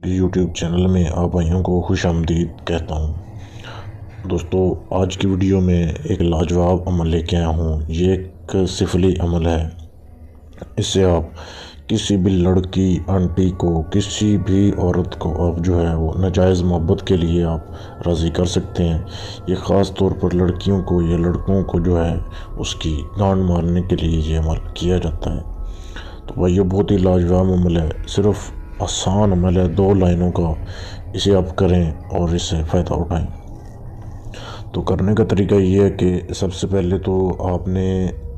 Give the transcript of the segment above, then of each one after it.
YouTube channel میں آپ بھائیوں کو خوش آمدید کہتا ہوں۔ دوستو، آج کی ویڈیو میں ایک لاجواب عمل لے کے آیا ہوں۔ یہ ایک سفلی عمل ہے۔ اس سے آپ کسی بھی لڑکی آنٹی کو، کسی بھی عورت کو آپ جو ہے وہ ناجائز محبت کے لیے آپ راضی کر سکتے ہیں۔ یہ خاص طور پر لڑکیوں کو یا لڑکوں کو جو ہے اس کی گانڈ مارنے کے لیے یہ عمل کیا جاتا ہے۔ تو بھائی، یہ بہت ہی لاجواب عمل ہے، صرف آسان عمل ہے، 2 لائنوں کا۔ اسے آپ کریں اور اس سے فائدہ اٹھائیں۔ تو کرنے کا طریقہ یہ ہے کہ سب سے پہلے تو آپ نے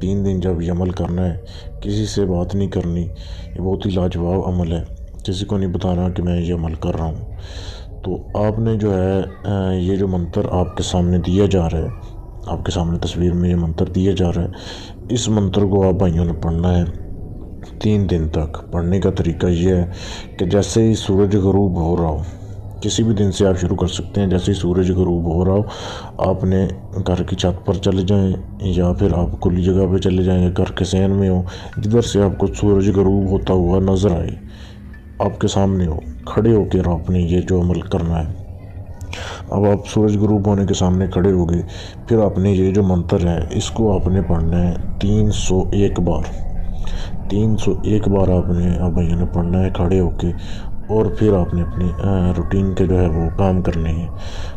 3 دن جب یہ عمل کرنا ہے، کسی سے بات نہیں کرنی۔ یہ بہت ہی لاجواب عمل ہے، کسی کو نہیں بتانا کہ میں یہ عمل کر رہا ہوں۔ تو آپ نے جو ہے یہ جو منتر آپ کے سامنے دیا جا رہا ہے، آپ کے سامنے تصویر میں یہ منتر دیا جا رہا ہے، اس منتر کو آپ بھائیوں نے پڑھنا ہے 3 دن تک۔ پڑھنے کا طریقہ یہ ہے کہ جیسے ہی سورج غروب ہو رہا ہو، کسی بھی دن سے آپ شروع کر سکتے ہیں، جیسے ہی سورج غروب ہو رہا ہو آپ نے گھر کی چھت پر چلے جائیں یا پھر آپ کھلی جگہ پہ چلے جائیں، یا گھر کے صحن میں ہو، جدھر سے آپ کو سورج غروب ہوتا ہوا نظر آئے، آپ کے سامنے ہو، کھڑے ہو کے آپ نے یہ جو عمل کرنا ہے۔ اب آپ سورج غروب ہونے کے سامنے کھڑے ہو گئے، پھر آپ نے یہ جو منتر ہے اس کو آپ نے پڑھنا ہے 301 بار۔ 301 بار آپ بھائیوں نے پڑھنا ہے کھڑے ہو کے، اور پھر آپ نے اپنی روٹین کے جو ہے وہ کام کرنے ہیں۔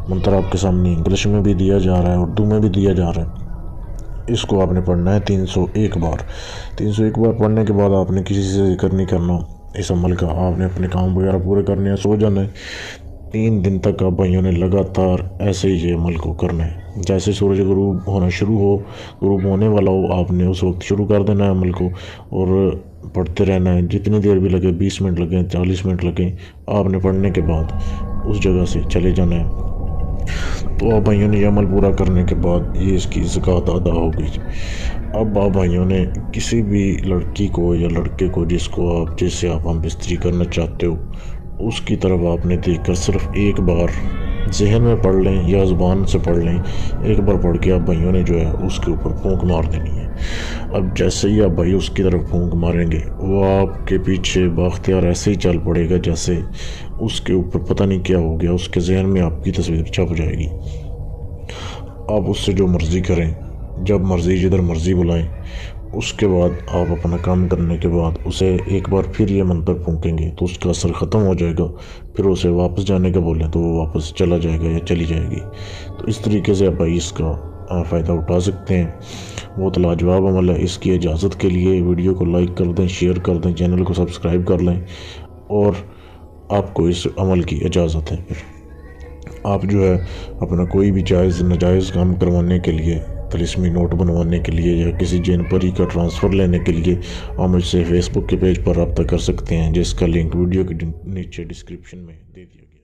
منتر آپ کے سامنے انگلش میں بھی دیا جا رہا ہے، اردو میں بھی دیا جا رہا ہے۔ اس کو آپ نے پڑھنا ہے 301 بار۔ 301 بار پڑھنے کے بعد آپ نے کسی سے ذکر نہیں کرنا اس عمل کا، آپ نے اپنے کام وغیرہ پورے کرنے ہیں، سو جانا ہے۔ 3 دن تک آپ بھائیوں نے لگاتار ایسے ہی یہ عمل کو کرنا ہے۔ جیسے سورج غروب ہونا شروع ہو، غروب ہونے والا ہو، آپ نے اس وقت شروع کر دینا ہے عمل کو، اور پڑھتے رہنا ہے، جتنی دیر بھی لگے، 20 منٹ لگیں، 40 منٹ لگیں، آپ نے پڑھنے کے بعد اس جگہ سے چلے جانا ہے۔ تو آپ بھائیوں نے یہ عمل پورا کرنے کے بعد یہ اس کی زکوٰۃ ادا ہو گئی۔ اب آپ بھائیوں نے کسی بھی لڑکی کو یا لڑکے کو جس سے آپ ہم بستری کرنا چاہتے ہو، اس کی طرف آپ نے دیکھ کر صرف ایک بار ذہن میں پڑھ لیں یا زبان سے پڑھ لیں، ایک بار پڑھ کے آپ بھائیوں نے جو ہے اس کے اوپر پھونک مار دینی ہے۔ اب جیسے ہی آپ بھائی اس کی طرف پھونک ماریں گے، وہ آپ کے پیچھے باختیار ایسے ہی چل پڑے گا جیسے اس کے اوپر پتہ نہیں کیا ہو گیا، اس کے ذہن میں آپ کی تصویر چھپ جائے گی۔ آپ اس سے جو مرضی کریں، جب مرضی جدھر مرضی بلائیں، اس کے بعد آپ اپنا کام کرنے کے بعد اسے ایک بار پھر یہ منتر پھونکیں گے تو اس کا اثر ختم ہو جائے گا۔ پھر اسے واپس جانے کا بولیں تو وہ واپس چلا جائے گا یا چلی جائے گی۔ تو اس طریقے سے آپ بھائی اس کا فائدہ اٹھا سکتے ہیں۔ بہت لاجواب عمل ہے۔ اس کی اجازت کے لیے ویڈیو کو لائک کر دیں، شیئر کر دیں، چینل کو سبسکرائب کر لیں، اور آپ کو اس عمل کی اجازت ہے۔ آپ جو ہے اپنا کوئی بھی جائز ناجائز کام کروانے کے لیے، طلسمی نوٹ بنوانے کے لیے، یا کسی جین پری کا ٹرانسفر لینے کے لیے آپ مجھ سے فیس بک کے پیج پر رابطہ کر سکتے ہیں، جس کا لنک ویڈیو کے نیچے ڈسکرپشن میں دے دیا گیا۔